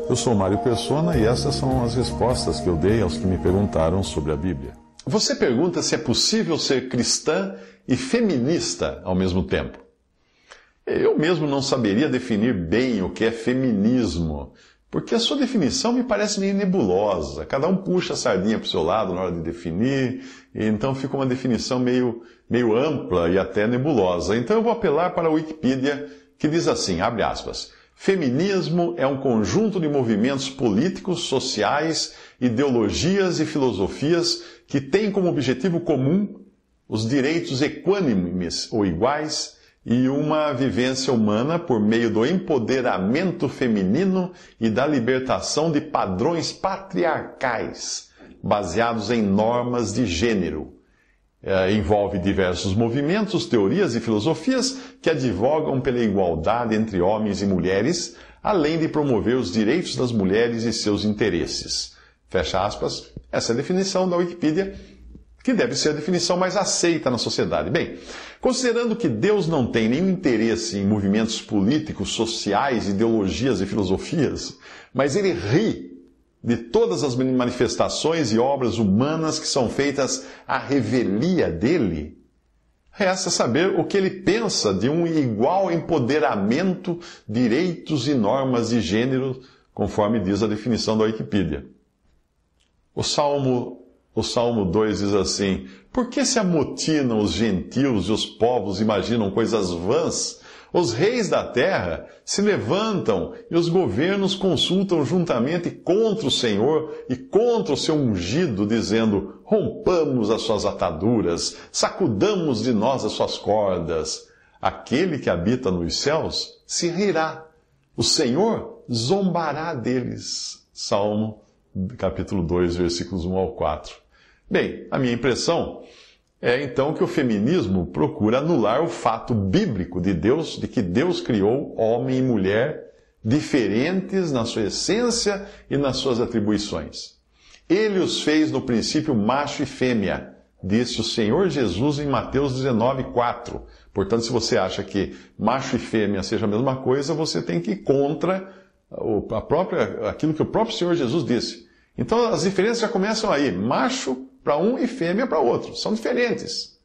Eu sou Mário Persona e essas são as respostas que eu dei aos que me perguntaram sobre a Bíblia. Você pergunta se é possível ser cristã e feminista ao mesmo tempo. Eu mesmo não saberia definir bem o que é feminismo, porque a sua definição me parece meio nebulosa. Cada um puxa a sardinha para o seu lado na hora de definir, e então fica uma definição meio ampla e até nebulosa. Então eu vou apelar para a Wikipedia, que diz assim, abre aspas, feminismo é um conjunto de movimentos políticos, sociais, ideologias e filosofias que têm como objetivo comum os direitos equânimes ou iguais e uma vivência humana por meio do empoderamento feminino e da libertação de padrões patriarcais baseados em normas de gênero. Envolve diversos movimentos, teorias e filosofias que advogam pela igualdade entre homens e mulheres, além de promover os direitos das mulheres e seus interesses. Fecha aspas. Essa é a definição da Wikipedia, que deve ser a definição mais aceita na sociedade. Bem, considerando que Deus não tem nenhum interesse em movimentos políticos, sociais, ideologias e filosofias, mas Ele ri de todas as manifestações e obras humanas que são feitas à revelia dele, resta saber o que ele pensa de um igual empoderamento, direitos e normas de gênero, conforme diz a definição da Wikipedia. O Salmo 2 diz assim, por que se amotinam os gentios e os povos imaginam coisas vãs? Os reis da terra se levantam e os governos consultam juntamente contra o Senhor e contra o seu ungido, dizendo, rompamos as suas ataduras, sacudamos de nós as suas cordas. Aquele que habita nos céus se rirá. O Senhor zombará deles. Salmo, capítulo 2, versículos 1 ao 4. Bem, a minha impressão é então que o feminismo procura anular o fato bíblico de Deus, de que Deus criou homem e mulher diferentes na sua essência e nas suas atribuições. Ele os fez no princípio macho e fêmea, disse o Senhor Jesus em Mateus 19:4. Portanto, se você acha que macho e fêmea seja a mesma coisa, você tem que ir contra aquilo que o próprio Senhor Jesus disse. Então as diferenças já começam aí, macho para um e fêmea para outro. São diferentes.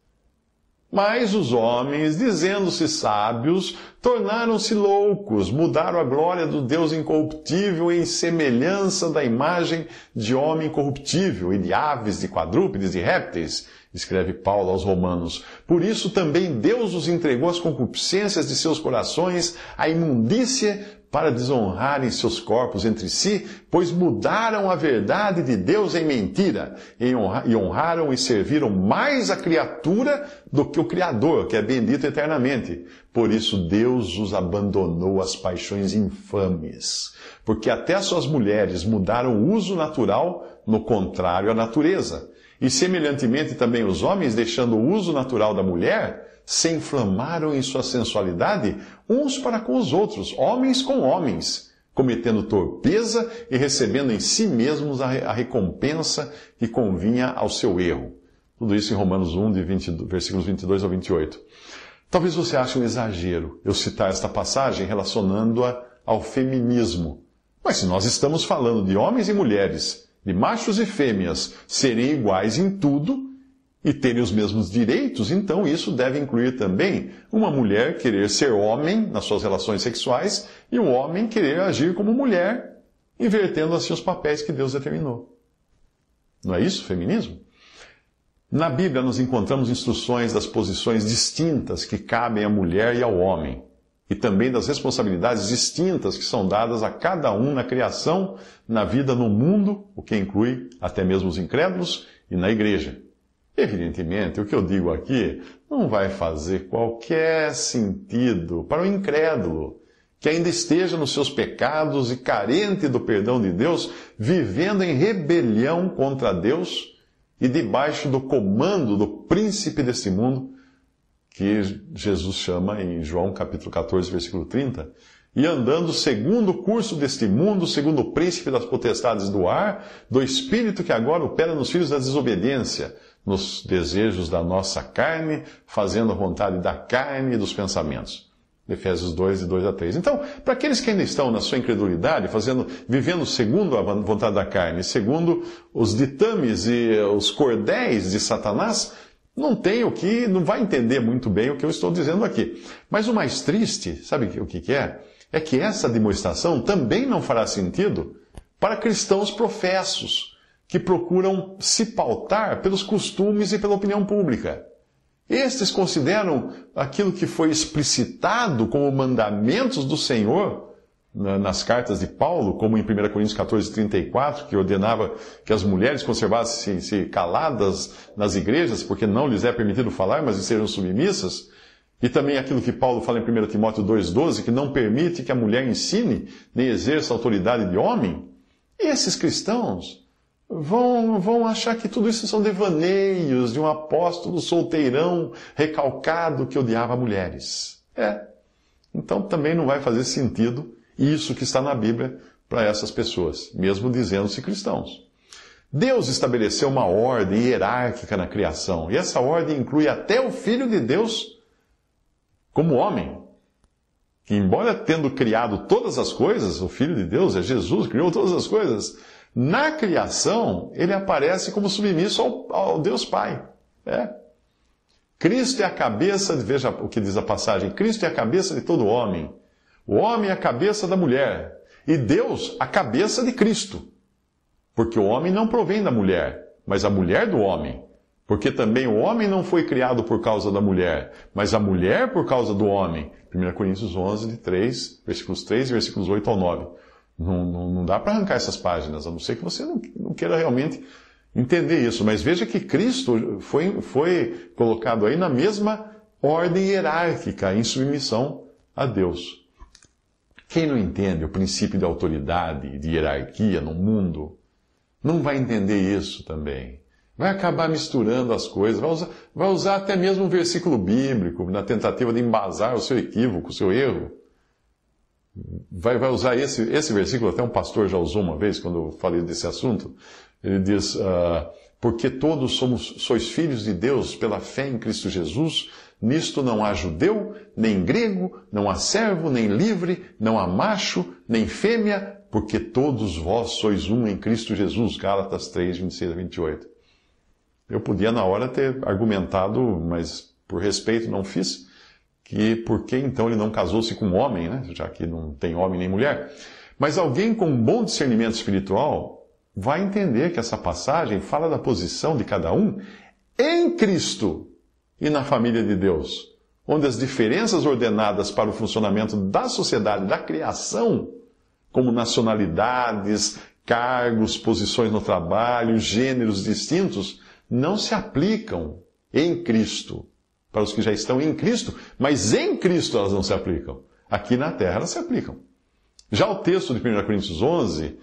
Mas os homens, dizendo-se sábios, tornaram-se loucos, mudaram a glória do Deus incorruptível em semelhança da imagem de homem corruptível e de aves, de quadrúpedes, de répteis, escreve Paulo aos Romanos. Por isso também Deus os entregou às concupiscências de seus corações, à imundícia, para desonrarem seus corpos entre si, pois mudaram a verdade de Deus em mentira, e honraram e serviram mais a criatura do que o Criador, que é bendito eternamente. Por isso Deus os abandonou às paixões infames, porque até as suas mulheres mudaram o uso natural no contrário à natureza. E semelhantemente também os homens, deixando o uso natural da mulher, se inflamaram em sua sensualidade uns para com os outros, homens com homens, cometendo torpeza e recebendo em si mesmos a recompensa que convinha ao seu erro. Tudo isso em Romanos 1, versículos 22 ao 28. Talvez você ache um exagero eu citar esta passagem relacionando-a ao feminismo. Mas se nós estamos falando de homens e mulheres, de machos e fêmeas, serem iguais em tudo, e terem os mesmos direitos, então isso deve incluir também uma mulher querer ser homem nas suas relações sexuais e um homem querer agir como mulher, invertendo assim os papéis que Deus determinou. Não é isso, feminismo? Na Bíblia nós encontramos instruções das posições distintas que cabem à mulher e ao homem, e também das responsabilidades distintas que são dadas a cada um na criação, na vida no mundo, o que inclui até mesmo os incrédulos, e na igreja. Evidentemente, o que eu digo aqui não vai fazer qualquer sentido para o incrédulo, que ainda esteja nos seus pecados e carente do perdão de Deus, vivendo em rebelião contra Deus e debaixo do comando do príncipe deste mundo, que Jesus chama em João capítulo 14, versículo 30, e andando segundo o curso deste mundo, segundo o príncipe das potestades do ar, do espírito que agora opera nos filhos da desobediência, nos desejos da nossa carne, fazendo a vontade da carne e dos pensamentos. Efésios 2, de 2 a 3. Então, para aqueles que ainda estão na sua incredulidade, vivendo segundo a vontade da carne, segundo os ditames e os cordéis de Satanás, não vai entender muito bem o que eu estou dizendo aqui. Mas o mais triste, sabe o que é? É que essa demonstração também não fará sentido para cristãos professos, que procuram se pautar pelos costumes e pela opinião pública. Estes consideram aquilo que foi explicitado como mandamentos do Senhor nas cartas de Paulo, como em 1 Coríntios 14, 34, que ordenava que as mulheres conservassem-se caladas nas igrejas, porque não lhes é permitido falar, mas sejam submissas. E também aquilo que Paulo fala em 1 Timóteo 2,12, que não permite que a mulher ensine nem exerça autoridade de homem. E esses cristãos vão achar que tudo isso são devaneios de um apóstolo solteirão, recalcado, que odiava mulheres. Então também não vai fazer sentido isso que está na Bíblia para essas pessoas, mesmo dizendo-se cristãos. Deus estabeleceu uma ordem hierárquica na criação, e essa ordem inclui até o Filho de Deus como homem, que embora tendo criado todas as coisas, o Filho de Deus é Jesus, criou todas as coisas, na criação, ele aparece como submisso ao Deus Pai. Cristo é a cabeça, veja o que diz a passagem, Cristo é a cabeça de todo homem. O homem é a cabeça da mulher. E Deus, a cabeça de Cristo. Porque o homem não provém da mulher, mas a mulher do homem. Porque também o homem não foi criado por causa da mulher, mas a mulher por causa do homem. 1 Coríntios 11, de 3, versículos 3 e versículos 8 ao 9. Não dá para arrancar essas páginas, a não ser que você não queira realmente entender isso. Mas veja que Cristo foi colocado aí na mesma ordem hierárquica, em submissão a Deus. Quem não entende o princípio de autoridade e de hierarquia no mundo, não vai entender isso também. Vai acabar misturando as coisas, vai usar até mesmo um versículo bíblico na tentativa de embasar o seu equívoco, o seu erro. Vai usar esse versículo, até um pastor já usou uma vez, quando eu falei desse assunto. Ele diz, porque todos sois filhos de Deus pela fé em Cristo Jesus, nisto não há judeu, nem grego, não há servo, nem livre, não há macho, nem fêmea, porque todos vós sois um em Cristo Jesus. Gálatas 3, 26 a 28. Eu podia na hora ter argumentado, mas por respeito não fiz, que por que então ele não casou-se com um homem, né? Já que não tem homem nem mulher. Mas alguém com um bom discernimento espiritual vai entender que essa passagem fala da posição de cada um em Cristo e na família de Deus, onde as diferenças ordenadas para o funcionamento da sociedade, da criação, como nacionalidades, cargos, posições no trabalho, gêneros distintos, não se aplicam em Cristo. Para os que já estão em Cristo, mas em Cristo elas não se aplicam. Aqui na terra elas se aplicam. Já o texto de 1 Coríntios 11,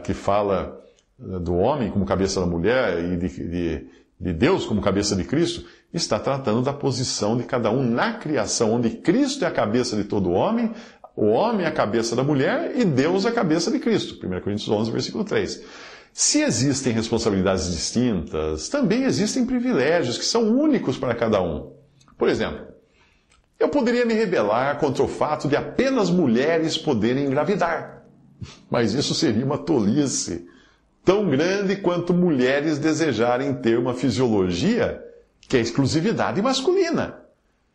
que fala do homem como cabeça da mulher e de Deus como cabeça de Cristo, está tratando da posição de cada um na criação, onde Cristo é a cabeça de todo homem, o homem é a cabeça da mulher e Deus é a cabeça de Cristo. 1 Coríntios 11, versículo 3. Se existem responsabilidades distintas, também existem privilégios que são únicos para cada um. Por exemplo, eu poderia me rebelar contra o fato de apenas mulheres poderem engravidar. Mas isso seria uma tolice tão grande quanto mulheres desejarem ter uma fisiologia que é exclusividade masculina.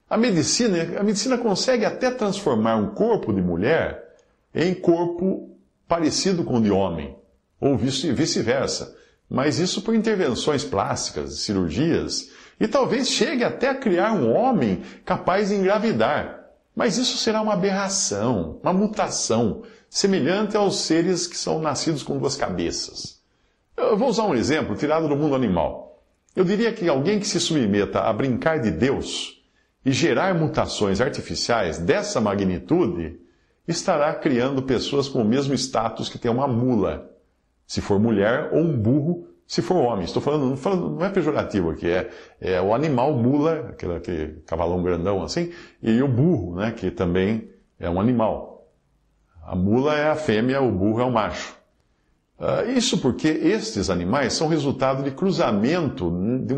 A medicina consegue até transformar um corpo de mulher em corpo parecido com o de homem. Ou vice-versa. Mas isso por intervenções plásticas, cirurgias, e talvez chegue até a criar um homem capaz de engravidar. Mas isso será uma aberração, uma mutação, semelhante aos seres que são nascidos com duas cabeças. Eu vou usar um exemplo tirado do mundo animal. Eu diria que alguém que se submeta a brincar de Deus e gerar mutações artificiais dessa magnitude, estará criando pessoas com o mesmo status que tem uma mula, se for mulher, ou um burro, se for homem. Estou falando, não é pejorativo aqui, é o animal mula, aquele cavalão grandão assim, e o burro, né, que também é um animal. A mula é a fêmea, o burro é o macho. Isso porque estes animais são resultado de um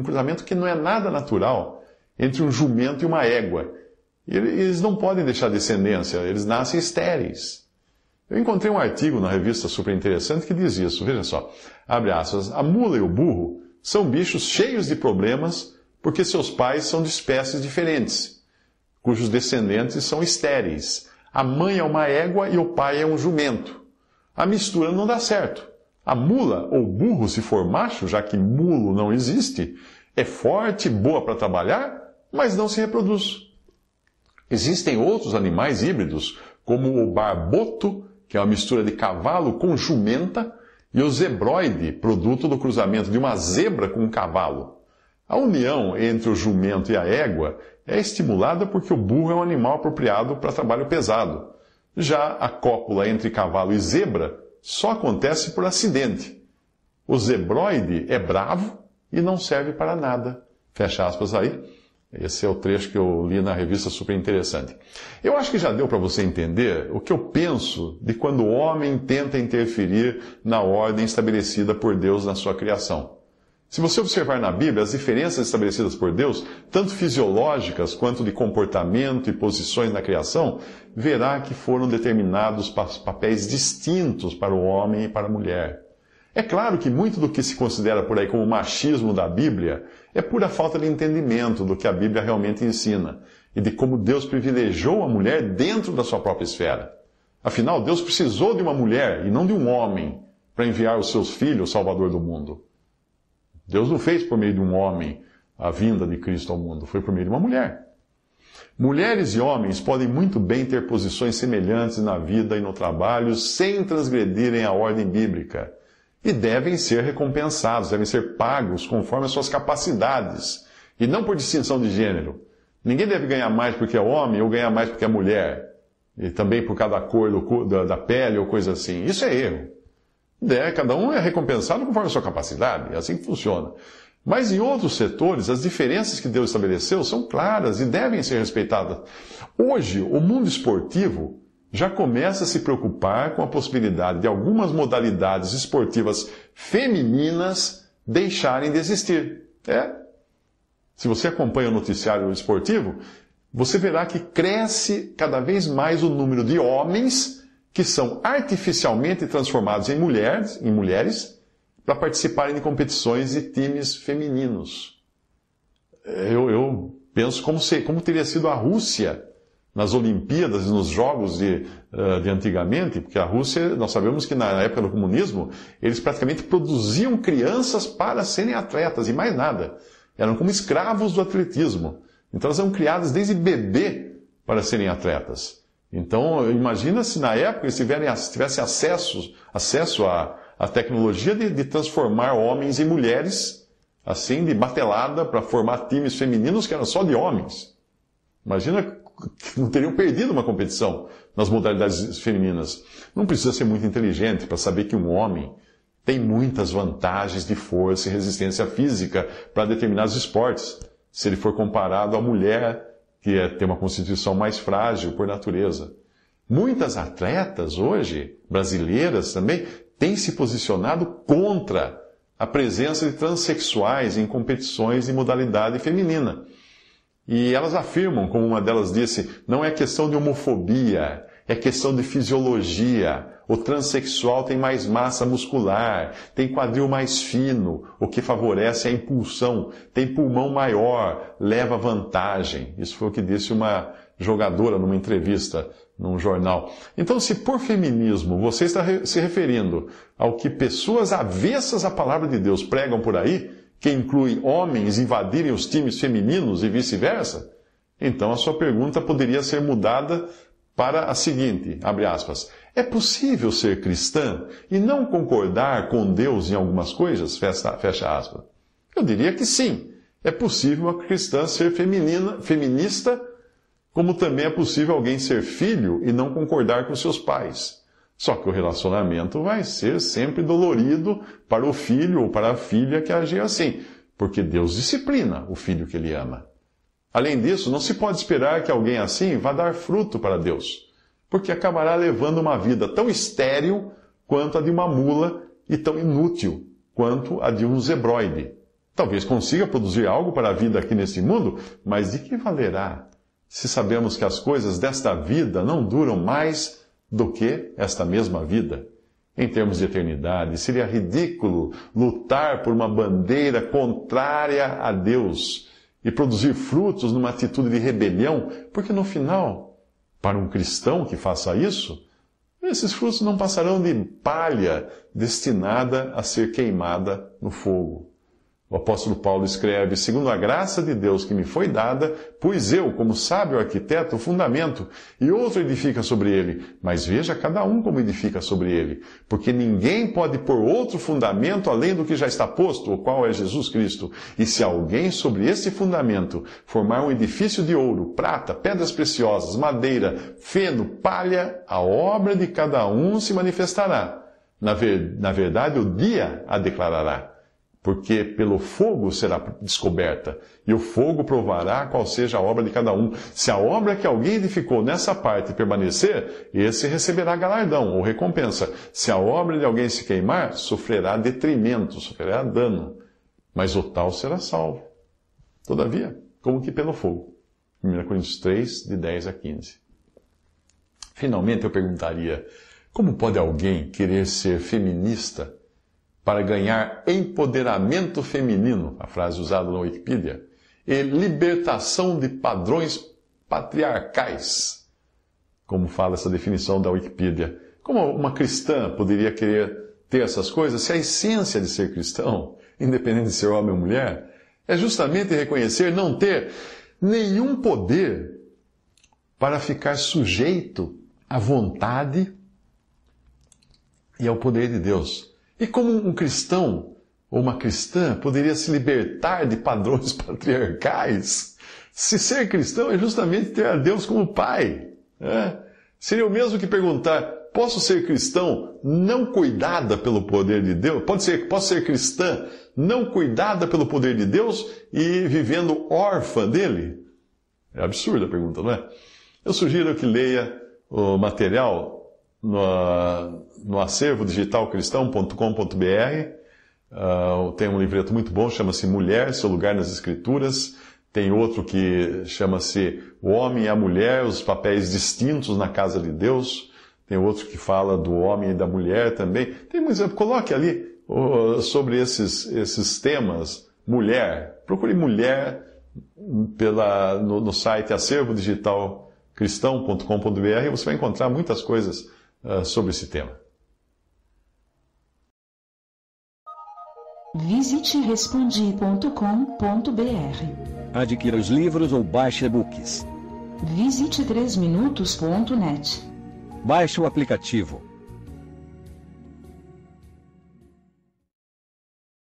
cruzamento que não é nada natural, entre um jumento e uma égua. Eles não podem deixar descendência, eles nascem estéreis. Eu encontrei um artigo na revista super interessante que diz isso. Veja só, abre aspas, a mula e o burro são bichos cheios de problemas porque seus pais são de espécies diferentes, cujos descendentes são estéreis. A mãe é uma égua e o pai é um jumento. A mistura não dá certo. A mula ou burro, se for macho, já que mulo não existe, é forte, boa para trabalhar, mas não se reproduz. Existem outros animais híbridos, como o barboto, que é uma mistura de cavalo com jumenta, e o zebroide, produto do cruzamento de uma zebra com um cavalo. A união entre o jumento e a égua é estimulada porque o burro é um animal apropriado para trabalho pesado. Já a cópula entre cavalo e zebra só acontece por acidente. O zebroide é bravo e não serve para nada. Fecha aspas aí. Esse é o trecho que eu li na revista Super Interessante. Eu acho que já deu para você entender o que eu penso de quando o homem tenta interferir na ordem estabelecida por Deus na sua criação. Se você observar na Bíblia as diferenças estabelecidas por Deus, tanto fisiológicas quanto de comportamento e posições na criação, verá que foram determinados papéis distintos para o homem e para a mulher. É claro que muito do que se considera por aí como machismo da Bíblia é pura falta de entendimento do que a Bíblia realmente ensina e de como Deus privilegiou a mulher dentro da sua própria esfera. Afinal, Deus precisou de uma mulher e não de um homem para enviar os seus filhos, o Salvador do mundo. Deus não fez por meio de um homem a vinda de Cristo ao mundo, foi por meio de uma mulher. Mulheres e homens podem muito bem ter posições semelhantes na vida e no trabalho sem transgredirem a ordem bíblica. E devem ser recompensados, devem ser pagos conforme as suas capacidades, e não por distinção de gênero. Ninguém deve ganhar mais porque é homem ou ganhar mais porque é mulher, e também por causa da cor da pele ou coisa assim. Isso é erro. Cada um é recompensado conforme a sua capacidade, é assim que funciona. Mas em outros setores, as diferenças que Deus estabeleceu são claras e devem ser respeitadas. Hoje, o mundo esportivo já começa a se preocupar com a possibilidade de algumas modalidades esportivas femininas deixarem de existir. Se você acompanha o noticiário esportivo, você verá que cresce cada vez mais o número de homens que são artificialmente transformados em mulheres para participarem de competições e times femininos. Eu penso como teria sido a Rússia nas Olimpíadas e nos Jogos de antigamente, porque a Rússia, nós sabemos que na época do comunismo, eles praticamente produziam crianças para serem atletas e mais nada. Eram como escravos do atletismo. Então elas eram criadas desde bebê para serem atletas. Então, imagina se na época eles tivessem acesso à tecnologia de transformar homens em mulheres, assim, de batelada, para formar times femininos que eram só de homens. Imagina que não teriam perdido uma competição nas modalidades femininas. Não precisa ser muito inteligente para saber que um homem tem muitas vantagens de força e resistência física para determinados esportes, se ele for comparado à mulher, que tem uma constituição mais frágil por natureza. Muitas atletas hoje, brasileiras também, têm se posicionado contra a presença de transexuais em competições de modalidade feminina. E elas afirmam, como uma delas disse, não é questão de homofobia, é questão de fisiologia. O transexual tem mais massa muscular, tem quadril mais fino, o que favorece a impulsão, tem pulmão maior, leva vantagem. Isso foi o que disse uma jogadora numa entrevista num jornal. Então, se por feminismo você está se referindo ao que pessoas avessas à palavra de Deus pregam por aí, que inclui homens invadirem os times femininos e vice-versa, então a sua pergunta poderia ser mudada para a seguinte, abre aspas, é possível ser cristã e não concordar com Deus em algumas coisas? Fecha aspas. Eu diria que sim. É possível uma cristã ser feminista, como também é possível alguém ser filho e não concordar com seus pais. Só que o relacionamento vai ser sempre dolorido para o filho ou para a filha que agir assim, porque Deus disciplina o filho que ele ama. Além disso, não se pode esperar que alguém assim vá dar fruto para Deus, porque acabará levando uma vida tão estéril quanto a de uma mula e tão inútil quanto a de um zebroide. Talvez consiga produzir algo para a vida aqui neste mundo, mas de que valerá se sabemos que as coisas desta vida não duram mais do que esta mesma vida? Em termos de eternidade, seria ridículo lutar por uma bandeira contrária a Deus e produzir frutos numa atitude de rebelião, porque no final, para um cristão que faça isso, esses frutos não passarão de palha destinada a ser queimada no fogo. O apóstolo Paulo escreve: segundo a graça de Deus que me foi dada, pus eu, como sábio arquiteto, o fundamento, e outro edifica sobre ele. Mas veja cada um como edifica sobre ele. Porque ninguém pode pôr outro fundamento além do que já está posto, o qual é Jesus Cristo. E se alguém sobre esse fundamento formar um edifício de ouro, prata, pedras preciosas, madeira, feno, palha, a obra de cada um se manifestará. Na verdade, o dia a declarará. Porque pelo fogo será descoberta, e o fogo provará qual seja a obra de cada um. Se a obra que alguém edificou nessa parte permanecer, esse receberá galardão ou recompensa. Se a obra de alguém se queimar, sofrerá detrimento, sofrerá dano, mas o tal será salvo. Todavia, como que pelo fogo. 1 Coríntios 3, de 10 a 15. Finalmente eu perguntaria, como pode alguém querer ser feminista para ganhar empoderamento feminino, a frase usada na Wikipedia, e libertação de padrões patriarcais, como fala essa definição da Wikipedia? Como uma cristã poderia querer ter essas coisas se a essência de ser cristão, independente de ser homem ou mulher, é justamente reconhecer não ter nenhum poder para ficar sujeito à vontade e ao poder de Deus? E como um cristão ou uma cristã poderia se libertar de padrões patriarcais? Se ser cristão é justamente ter a Deus como Pai. Seria o mesmo que perguntar, posso ser cristão não cuidada pelo poder de Deus? Posso ser cristã não cuidada pelo poder de Deus e vivendo órfã dele? É absurda a pergunta, não é? Eu sugiro que leia o material no acervo digital cristão.com.br. Tem um livreto muito bom, chama-se Mulher, Seu Lugar nas Escrituras. Tem outro que chama-se O Homem e a Mulher, os papéis distintos na casa de Deus. Tem outro que fala do homem e da mulher também. Tem um exemplo, coloque ali sobre esses temas, mulher. Procure mulher no site acervo digital cristão.com.br, você vai encontrar muitas coisas sobre esse tema. Visite respondi.com.br. Adquira os livros ou baixe e-books. Visite 3minutos.net. Baixe o aplicativo.